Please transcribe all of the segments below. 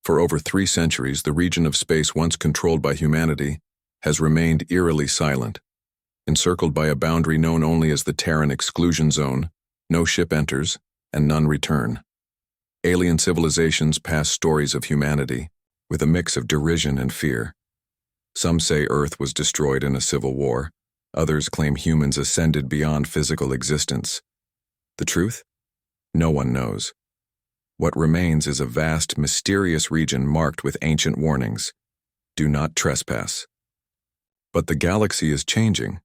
For over 3 centuries, the region of space once controlled by humanity has remained eerily silent. Encircled by a boundary known only as the Terran Exclusion Zone, no ship enters, and none return. Alien civilizations pass stories of humanity, with a mix of derision and fear. Some say Earth was destroyed in a civil war. Others claim humans ascended beyond physical existence. The truth? No one knows. What remains is a vast, mysterious region marked with ancient warnings. Do not trespass. But the galaxy is changing.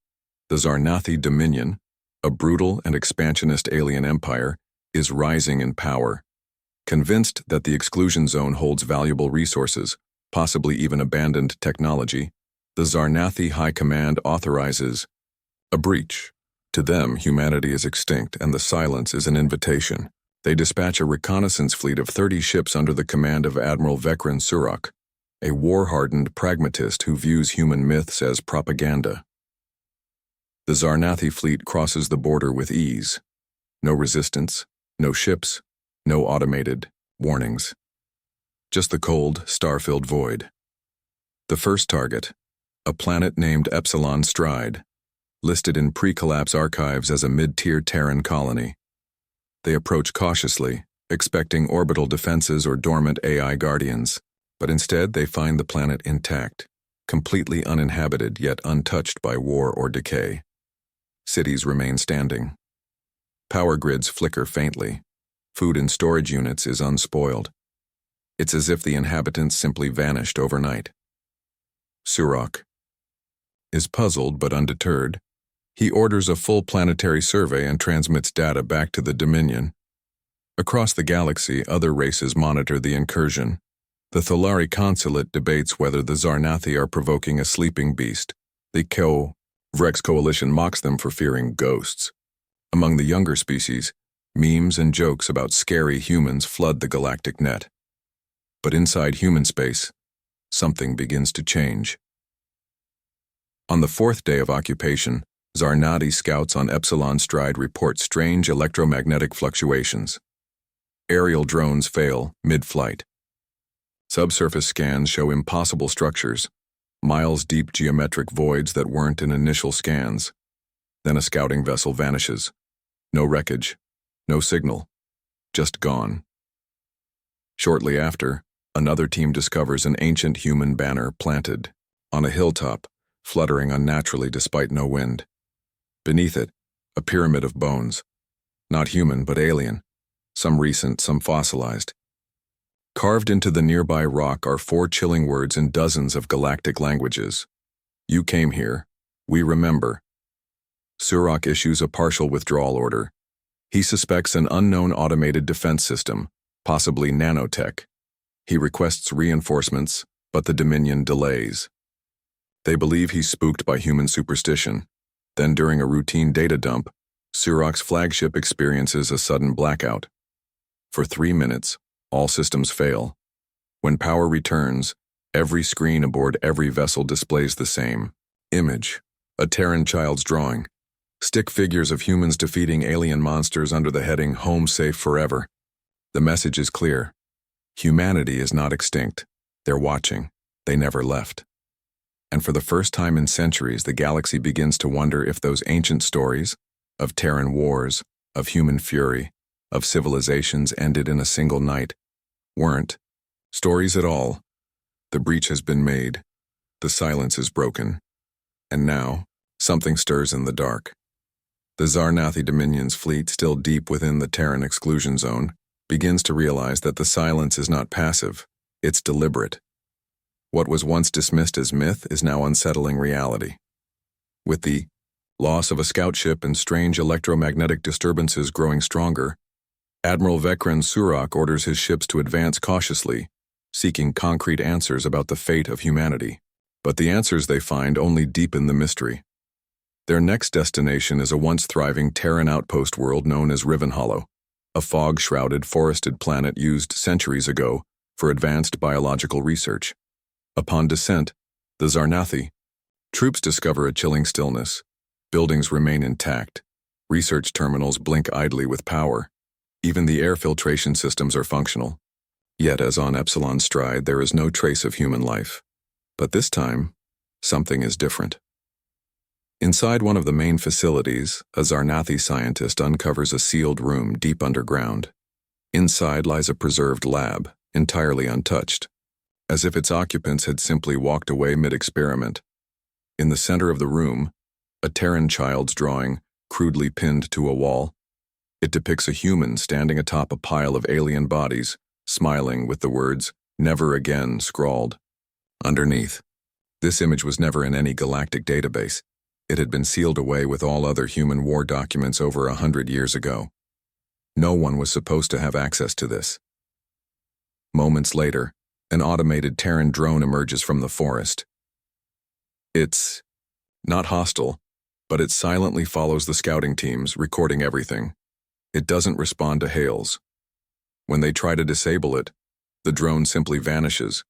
The Zarnathi Dominion, a brutal and expansionist alien empire, is rising in power. Convinced that the exclusion zone holds valuable resources, possibly even abandoned technology, the Zarnathi High Command authorizes a breach. To them, humanity is extinct, and the silence is an invitation. They dispatch a reconnaissance fleet of 30 ships under the command of Admiral Vekran Surak, a war-hardened pragmatist who views human myths as propaganda. The Zarnathi fleet crosses the border with ease. No resistance, no ships, no automated warnings. Just the cold, star-filled void. The first target, a planet named Epsilon Stride, listed in pre-collapse archives as a mid-tier Terran colony. They approach cautiously, expecting orbital defenses or dormant AI guardians, but instead they find the planet intact, completely uninhabited yet untouched by war or decay. Cities remain standing. Power grids flicker faintly. Food in storage units is unspoiled. It's as if the inhabitants simply vanished overnight. Surak is puzzled but undeterred. He orders a full planetary survey and transmits data back to the Dominion. Across the galaxy, other races monitor the incursion. The Thalari consulate debates whether the Zarnathi are provoking a sleeping beast. The Vrex coalition mocks them for fearing ghosts. Among the younger species, memes and jokes about scary humans flood the galactic net. But inside human space, something begins to change. On the 4th day of occupation, Zarnathi scouts on Epsilon Stride report strange electromagnetic fluctuations. Aerial drones fail mid-flight. Subsurface scans show impossible structures, miles-deep geometric voids that weren't in initial scans. Then a scouting vessel vanishes. No wreckage, no signal, just gone. Shortly after, another team discovers an ancient human banner planted on a hilltop, fluttering unnaturally despite no wind. Beneath it, a pyramid of bones. Not human, but alien. Some recent, some fossilized. Carved into the nearby rock are 4 chilling words in dozens of galactic languages. You came here. We remember. Surak issues a partial withdrawal order. He suspects an unknown automated defense system, possibly nanotech. He requests reinforcements, but the Dominion delays. They believe he's spooked by human superstition. Then, during a routine data dump, Surak's flagship experiences a sudden blackout. For 3 minutes, all systems fail. When power returns, every screen aboard every vessel displays the same image, a Terran child's drawing. Stick figures of humans defeating alien monsters under the heading "Home Safe Forever." The message is clear. Humanity is not extinct. They're watching. They never left. And for the first time in centuries, the galaxy begins to wonder if those ancient stories of Terran wars, of human fury, of civilizations ended in a single night, weren't stories at all. The breach has been made. The silence is broken. And now, something stirs in the dark. The Zarnathi Dominion's fleet, still deep within the Terran exclusion zone, begins to realize that the silence is not passive, it's deliberate. What was once dismissed as myth is now unsettling reality. With the loss of a scout ship and strange electromagnetic disturbances growing stronger, Admiral Vekran Surak orders his ships to advance cautiously, seeking concrete answers about the fate of humanity. But the answers they find only deepen the mystery. Their next destination is a once-thriving Terran outpost world known as Rivenhollow, a fog-shrouded, forested planet used centuries ago for advanced biological research. Upon descent, the Zarnathi troops discover a chilling stillness. Buildings remain intact. Research terminals blink idly with power. Even the air filtration systems are functional. Yet, as on Epsilon's stride, there is no trace of human life. But this time, something is different. Inside one of the main facilities, a Zarnathi scientist uncovers a sealed room deep underground. Inside lies a preserved lab, entirely untouched, as if its occupants had simply walked away mid-experiment. In the center of the room, a Terran child's drawing, crudely pinned to a wall. It depicts a human standing atop a pile of alien bodies, smiling with the words, "Never again," scrawled. Underneath, this image was never in any galactic database. It had been sealed away with all other human war documents over 100 years ago. No one was supposed to have access to this. Moments later, an automated Terran drone emerges from the forest. It's not hostile, but it silently follows the scouting teams, recording everything. It doesn't respond to hails. When they try to disable it, the drone simply vanishes,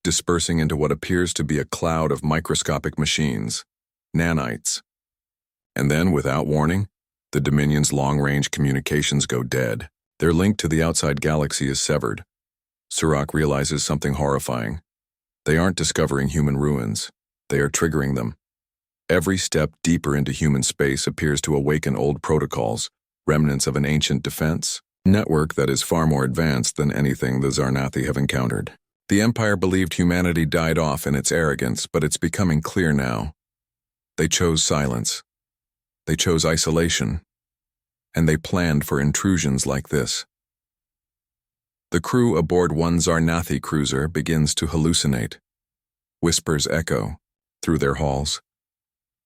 dispersing into what appears to be a cloud of microscopic machines, nanites. And then, without warning, the Dominion's long-range communications go dead. Their link to the outside galaxy is severed. Surak realizes something horrifying. They aren't discovering human ruins. They are triggering them. Every step deeper into human space appears to awaken old protocols, remnants of an ancient defense network that is far more advanced than anything the Zarnathi have encountered. The Empire believed humanity died off in its arrogance, but it's becoming clear now. They chose silence. They chose isolation. And they planned for intrusions like this. The crew aboard one Zarnathi cruiser begins to hallucinate. Whispers echo through their halls.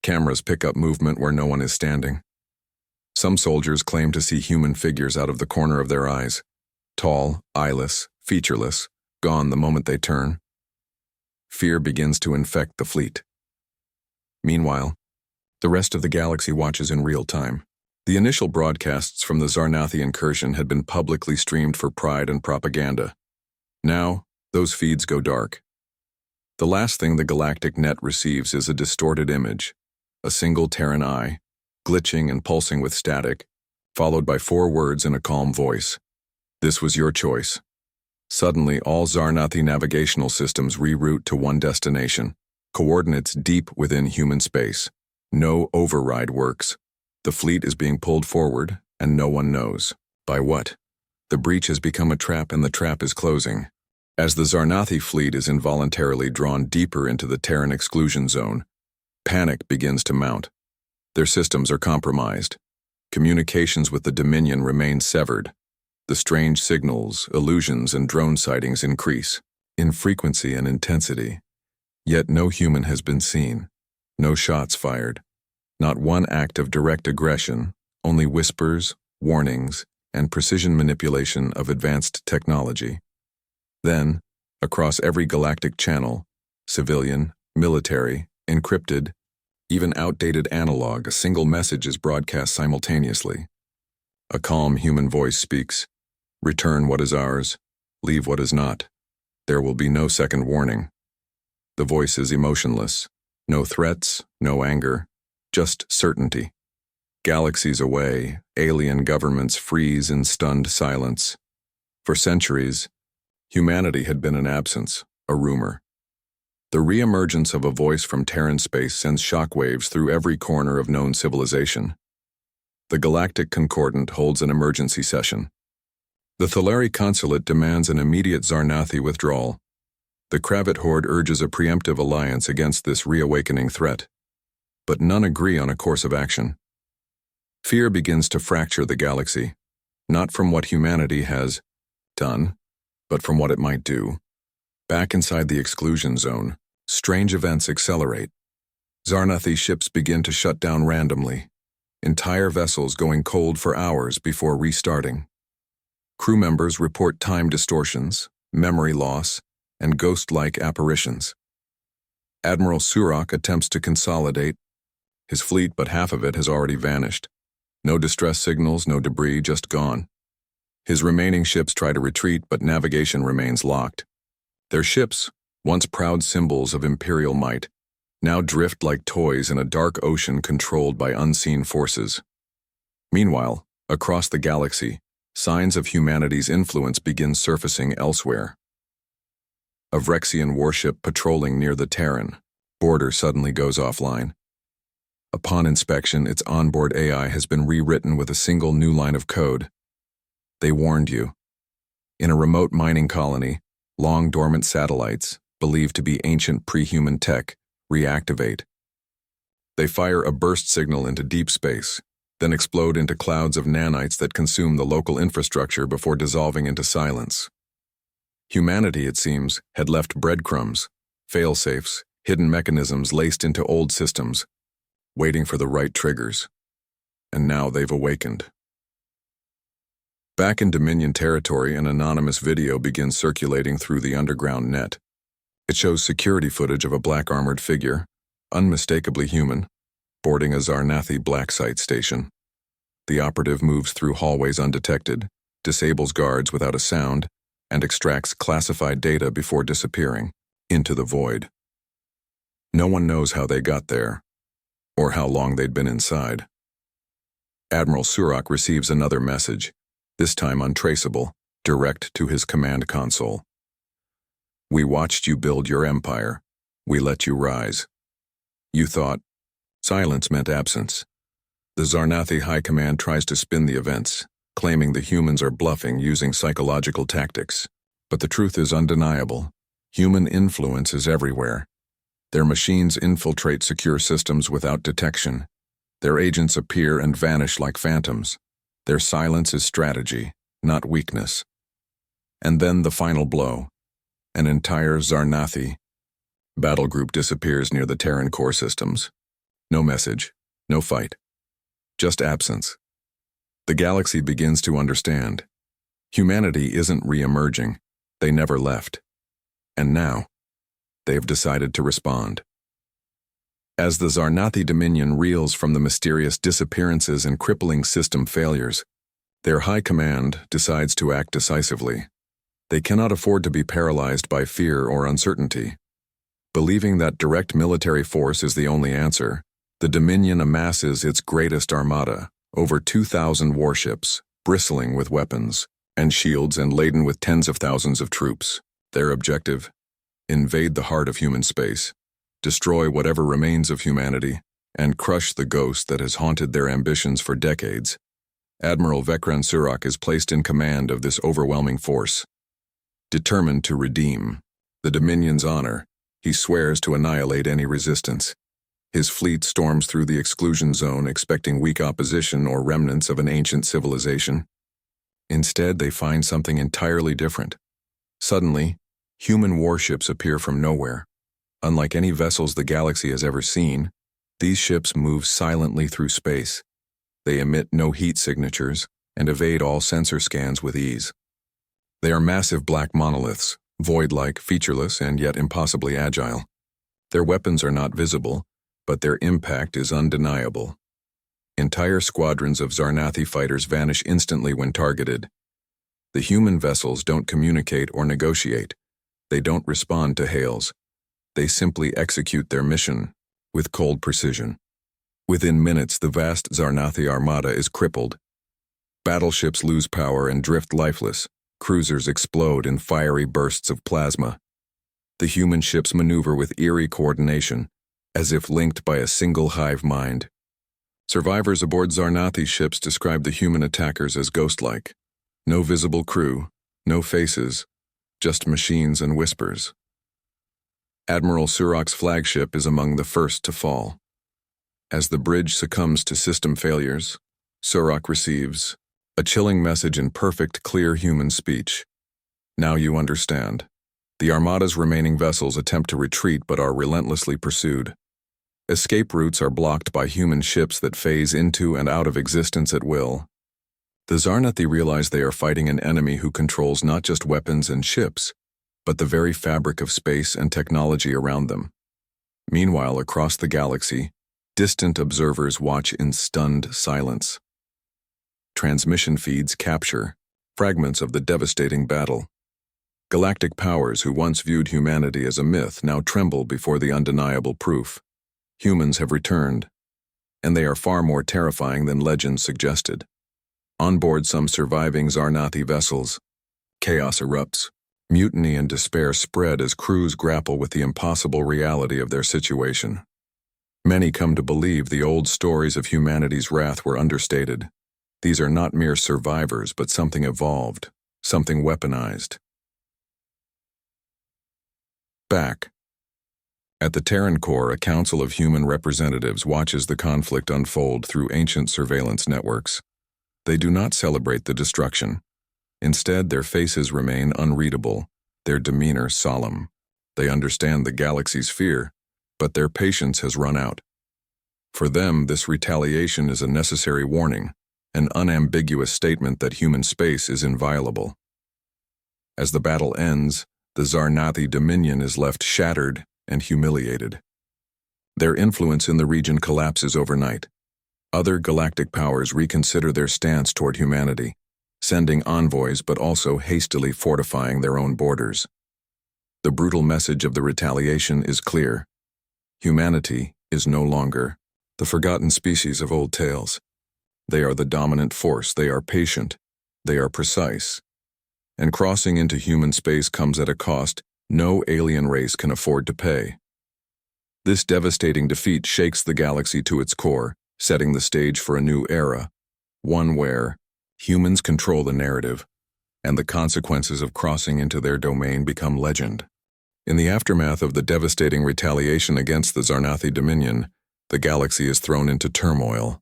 Cameras pick up movement where no one is standing. Some soldiers claim to see human figures out of the corner of their eyes. Tall, eyeless, featureless, gone the moment they turn. Fear begins to infect the fleet. Meanwhile, the rest of the galaxy watches in real time. The initial broadcasts from the Zarnathi incursion had been publicly streamed for pride and propaganda. Now, those feeds go dark. The last thing the galactic net receives is a distorted image, a single Terran eye, glitching and pulsing with static, followed by 4 words in a calm voice. This was your choice. Suddenly, all Zarnathi navigational systems reroute to one destination, coordinates deep within human space. No override works. The fleet is being pulled forward, and no one knows. By what? The breach has become a trap, and the trap is closing. As the Zarnathi fleet is involuntarily drawn deeper into the Terran exclusion zone, panic begins to mount. Their systems are compromised. Communications with the Dominion remain severed. The strange signals, illusions, and drone sightings increase in frequency and intensity. Yet no human has been seen. No shots fired. Not one act of direct aggression, only whispers, warnings, and precision manipulation of advanced technology. Then, across every galactic channel, civilian, military, encrypted, even outdated analog, a single message is broadcast simultaneously. A calm human voice speaks, "Return what is ours, leave what is not. There will be no second warning." The voice is emotionless. No threats, no anger, just certainty. Galaxies away, alien governments freeze in stunned silence. For centuries, humanity had been an absence, a rumor. The re-emergence of a voice from Terran space sends shockwaves through every corner of known civilization. The Galactic Concordant holds an emergency session. The Thalari Consulate demands an immediate Zarnathi withdrawal. The Kravit Horde urges a preemptive alliance against this reawakening threat. But none agree on a course of action. Fear begins to fracture the galaxy, not from what humanity has done, but from what it might do. Back inside the exclusion zone, strange events accelerate. Zarnathi ships begin to shut down randomly, entire vessels going cold for hours before restarting. Crew members report time distortions, memory loss, and ghost-like apparitions. Admiral Surak attempts to consolidate his fleet, but half of it has already vanished. No distress signals, no debris, just gone. His remaining ships try to retreat, but navigation remains locked. Their ships, once proud symbols of imperial might, now drift like toys in a dark ocean controlled by unseen forces. Meanwhile, across the galaxy, signs of humanity's influence begin surfacing elsewhere. A Vrexian warship patrolling near the Terran border suddenly goes offline. Upon inspection, its onboard AI has been rewritten with a single new line of code. They warned you. In a remote mining colony, long dormant satellites, believed to be ancient pre-human tech, reactivate. They fire a burst signal into deep space, then explode into clouds of nanites that consume the local infrastructure before dissolving into silence. Humanity, it seems, had left breadcrumbs, fail-safes, hidden mechanisms laced into old systems, waiting for the right triggers. And now they've awakened. Back in Dominion territory, an anonymous video begins circulating through the underground net. It shows security footage of a black armored figure, unmistakably human, boarding a Zarnathi black site station. The operative moves through hallways undetected, disables guards without a sound, and extracts classified data before disappearing into the void. No one knows how they got there, or how long they'd been inside. Admiral Surak receives another message, this time untraceable, direct to his command console. We watched you build your empire. We let you rise. You thought silence meant absence. The Zarnathi High Command tries to spin the events, claiming the humans are bluffing using psychological tactics. But the truth is undeniable. Human influence is everywhere. Their machines infiltrate secure systems without detection. Their agents appear and vanish like phantoms. Their silence is strategy, not weakness. And then the final blow. An entire Zarnathi battle group disappears near the Terran core systems. No message, no fight, just absence. The galaxy begins to understand. Humanity isn't re-emerging. They never left. And now, they've decided to respond. As the Zarnathi Dominion reels from the mysterious disappearances and crippling system failures, their high command decides to act decisively. They cannot afford to be paralyzed by fear or uncertainty. Believing that direct military force is the only answer, the Dominion amasses its greatest armada, over 2,000 warships, bristling with weapons and shields and laden with tens of thousands of troops. Their objective? Invade the heart of human space, destroy whatever remains of humanity, and crush the ghost that has haunted their ambitions for decades. Admiral Vekran Surak is placed in command of this overwhelming force. Determined to redeem the Dominion's honor, he swears to annihilate any resistance. His fleet storms through the exclusion zone, expecting weak opposition or remnants of an ancient civilization. Instead, they find something entirely different. Suddenly, human warships appear from nowhere. Unlike any vessels the galaxy has ever seen, these ships move silently through space. They emit no heat signatures and evade all sensor scans with ease. They are massive black monoliths, void-like, featureless, and yet impossibly agile. Their weapons are not visible, but their impact is undeniable. Entire squadrons of Zarnathi fighters vanish instantly when targeted. The human vessels don't communicate or negotiate. They don't respond to hails. They simply execute their mission with cold precision. Within minutes, the vast Zarnathi armada is crippled. Battleships lose power and drift lifeless. Cruisers explode in fiery bursts of plasma. The human ships maneuver with eerie coordination, as if linked by a single hive mind. Survivors aboard Zarnathi ships describe the human attackers as ghost-like. No visible crew, no faces, just machines and whispers. Admiral Surak's flagship is among the first to fall. As the bridge succumbs to system failures, Surak receives a chilling message in perfect, clear human speech. Now you understand. The Armada's remaining vessels attempt to retreat but are relentlessly pursued. Escape routes are blocked by human ships that phase into and out of existence at will. The Zarnathi realize they are fighting an enemy who controls not just weapons and ships, but the very fabric of space and technology around them. Meanwhile, across the galaxy, distant observers watch in stunned silence. Transmission feeds capture fragments of the devastating battle. Galactic powers who once viewed humanity as a myth now tremble before the undeniable proof. Humans have returned, and they are far more terrifying than legend suggested. On board some surviving Zarnathi vessels, chaos erupts. Mutiny and despair spread as crews grapple with the impossible reality of their situation. Many come to believe the old stories of humanity's wrath were understated. These are not mere survivors, but something evolved, something weaponized. Back. At the Terran core, a council of human representatives watches the conflict unfold through ancient surveillance networks. They do not celebrate the destruction. Instead, their faces remain unreadable, their demeanor solemn. They understand the galaxy's fear, but their patience has run out. For them, this retaliation is a necessary warning, an unambiguous statement that human space is inviolable. As the battle ends, the Zarnathi dominion is left shattered and humiliated. Their influence in the region collapses overnight. Other galactic powers reconsider their stance toward humanity, sending envoys but also hastily fortifying their own borders. The brutal message of the retaliation is clear. Humanity is no longer the forgotten species of old tales. They are the dominant force, they are patient, they are precise. And crossing into human space comes at a cost no alien race can afford to pay. This devastating defeat shakes the galaxy to its core, setting the stage for a new era, one where humans control the narrative, and the consequences of crossing into their domain become legend. In the aftermath of the devastating retaliation against the Zarnathi dominion, the galaxy is thrown into turmoil.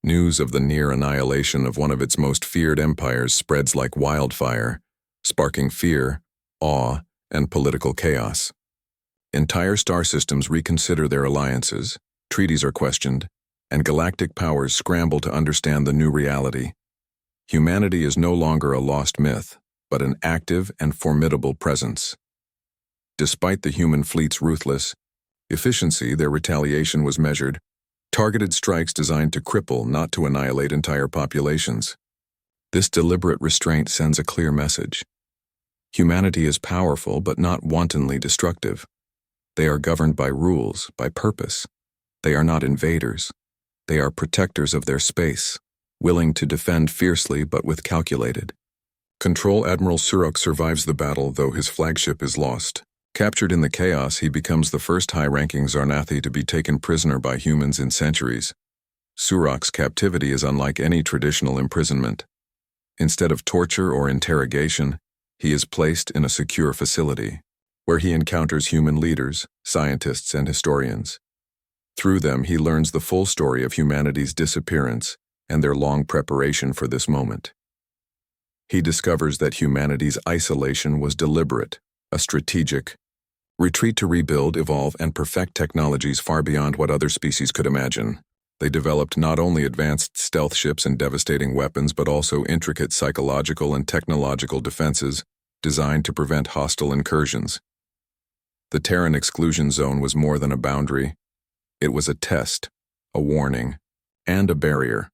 News of the near annihilation of one of its most feared empires spreads like wildfire, sparking fear, awe, and political chaos. Entire star systems reconsider their alliances, treaties are questioned, and galactic powers scramble to understand the new reality. Humanity is no longer a lost myth, but an active and formidable presence. Despite the human fleet's ruthless efficiency, their retaliation was measured. Targeted strikes designed to cripple, not to annihilate entire populations. This deliberate restraint sends a clear message. Humanity is powerful, but not wantonly destructive. They are governed by rules, by purpose. They are not invaders. They are protectors of their space, willing to defend fiercely but with calculated. Control Admiral Surak survives the battle, though his flagship is lost. Captured in the chaos, he becomes the first high-ranking Zarnathi to be taken prisoner by humans in centuries. Surak's captivity is unlike any traditional imprisonment. Instead of torture or interrogation, he is placed in a secure facility, where he encounters human leaders, scientists, and historians. Through them, he learns the full story of humanity's disappearance and their long preparation for this moment. He discovers that humanity's isolation was deliberate, a strategic retreat to rebuild, evolve, and perfect technologies far beyond what other species could imagine. They developed not only advanced stealth ships and devastating weapons, but also intricate psychological and technological defenses designed to prevent hostile incursions. The Terran exclusion zone was more than a boundary. It was a test, a warning, and a barrier.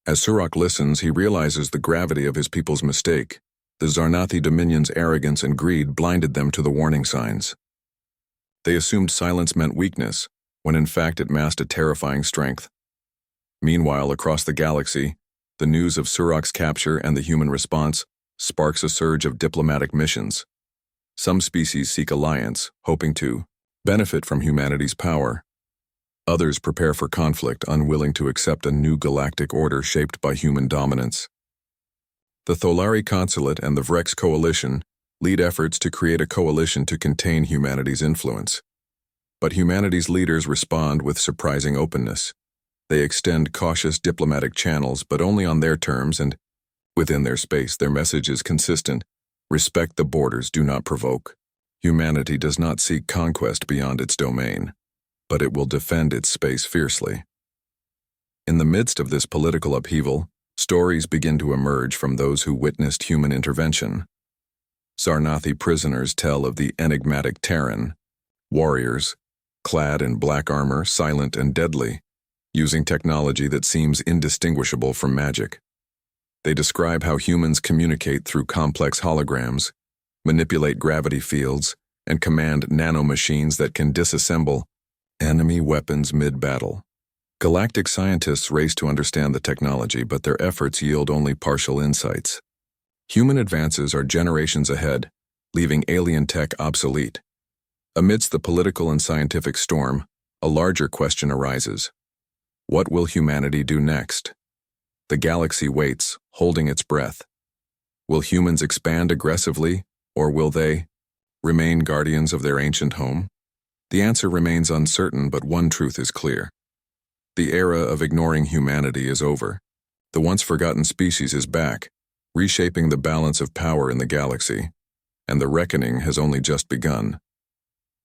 As Surak listens, he realizes the gravity of his people's mistake. The Zarnathi dominion's arrogance and greed blinded them to the warning signs. They assumed silence meant weakness, when in fact it masked a terrifying strength. Meanwhile, across the galaxy, the news of Surak's capture and the human response sparks a surge of diplomatic missions. Some species seek alliance, hoping to benefit from humanity's power. Others prepare for conflict, unwilling to accept a new galactic order shaped by human dominance. The Tholari Consulate and the Vrex Coalition lead efforts to create a coalition to contain humanity's influence. But humanity's leaders respond with surprising openness. They extend cautious diplomatic channels, but only on their terms and within their space. Their message is consistent. Respect the borders, do not provoke. Humanity does not seek conquest beyond its domain, but it will defend its space fiercely. In the midst of this political upheaval, stories begin to emerge from those who witnessed human intervention. Zarnathi prisoners tell of the enigmatic Terran, warriors, clad in black armor, silent and deadly, using technology that seems indistinguishable from magic. They describe how humans communicate through complex holograms, manipulate gravity fields, and command nanomachines that can disassemble enemy weapons mid-battle. Galactic scientists race to understand the technology, but their efforts yield only partial insights. Human advances are generations ahead, leaving alien tech obsolete. Amidst the political and scientific storm, a larger question arises. What will humanity do next? The galaxy waits, holding its breath. Will humans expand aggressively, or will they remain guardians of their ancient home? The answer remains uncertain, but one truth is clear. The era of ignoring humanity is over. The once-forgotten species is back, reshaping the balance of power in the galaxy, and the reckoning has only just begun.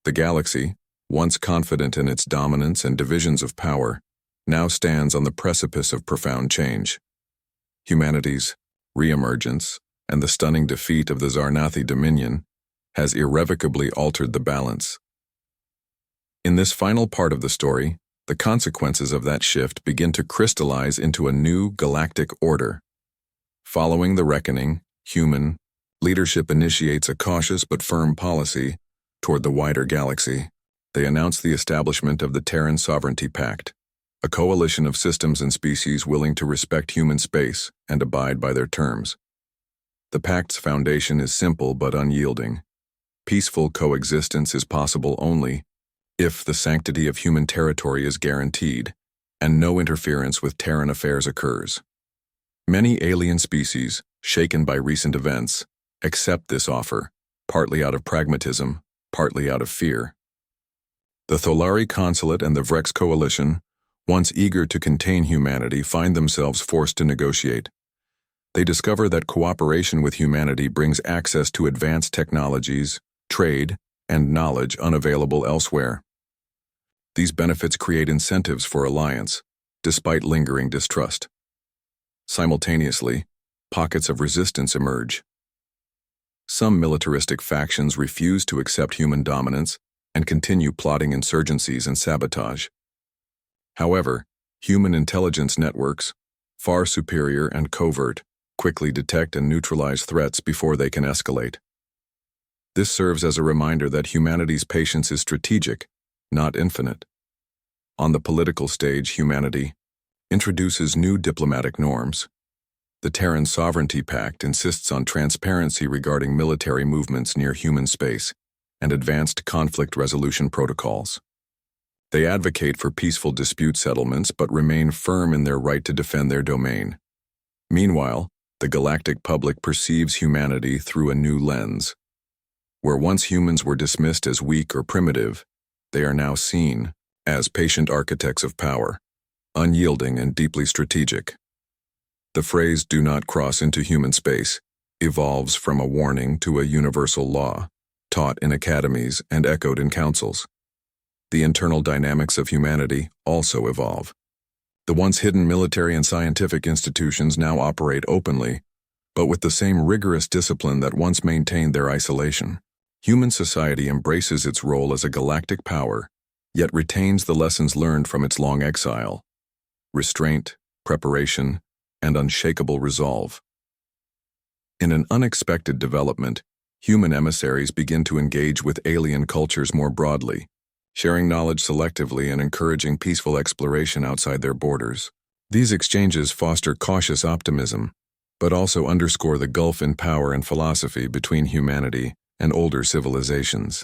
The galaxy, once confident in its dominance and divisions of power, now stands on the precipice of profound change. Humanity's re-emergence and the stunning defeat of the Zarnathi Dominion has irrevocably altered the balance. In this final part of the story, the consequences of that shift begin to crystallize into a new galactic order. Following the reckoning, human leadership initiates a cautious but firm policy toward the wider galaxy. They announce the establishment of the Terran Sovereignty Pact, a coalition of systems and species willing to respect human space and abide by their terms. The pact's foundation is simple but unyielding. Peaceful coexistence is possible only if the sanctity of human territory is guaranteed and no interference with Terran affairs occurs. Many alien species, shaken by recent events, accept this offer, partly out of pragmatism, partly out of fear. The Tholari Consulate and the Vrex Coalition, once eager to contain humanity, find themselves forced to negotiate. They discover that cooperation with humanity brings access to advanced technologies, trade, and knowledge unavailable elsewhere. These benefits create incentives for alliance, despite lingering distrust. Simultaneously, pockets of resistance emerge. Some militaristic factions refuse to accept human dominance and continue plotting insurgencies and sabotage. However, human intelligence networks, far superior and covert, quickly detect and neutralize threats before they can escalate. This serves as a reminder that humanity's patience is strategic, not infinite. On the political stage, humanity introduces new diplomatic norms. The Terran Sovereignty Pact insists on transparency regarding military movements near human space and advanced conflict resolution protocols. They advocate for peaceful dispute settlements but remain firm in their right to defend their domain. Meanwhile, the galactic public perceives humanity through a new lens. Where once humans were dismissed as weak or primitive, they are now seen as patient architects of power, unyielding and deeply strategic. The phrase "do not cross into human space" evolves from a warning to a universal law, taught in academies and echoed in councils. The internal dynamics of humanity also evolve. The once hidden military and scientific institutions now operate openly, but with the same rigorous discipline that once maintained their isolation. Human society embraces its role as a galactic power, yet retains the lessons learned from its long exile: restraint, preparation, and unshakable resolve. In an unexpected development, human emissaries begin to engage with alien cultures more broadly, sharing knowledge selectively and encouraging peaceful exploration outside their borders. These exchanges foster cautious optimism, but also underscore the gulf in power and philosophy between humanity and older civilizations.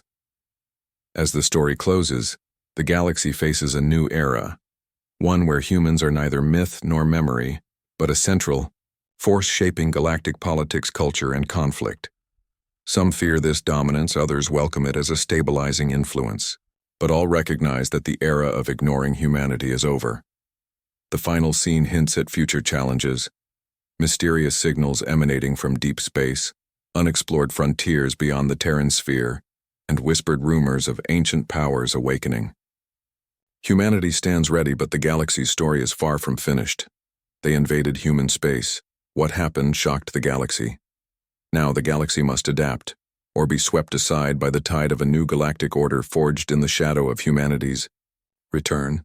As the story closes, the galaxy faces a new era, one where humans are neither myth nor memory, but a central force shaping galactic politics, culture, and conflict. Some fear this dominance, others welcome it as a stabilizing influence, but all recognize that the era of ignoring humanity is over. The final scene hints at future challenges: mysterious signals emanating from deep space, unexplored frontiers beyond the Terran sphere, and whispered rumors of ancient powers awakening. Humanity stands ready, but the galaxy's story is far from finished. They invaded human space. What happened shocked the galaxy. Now the galaxy must adapt, or be swept aside by the tide of a new galactic order forged in the shadow of humanity's return.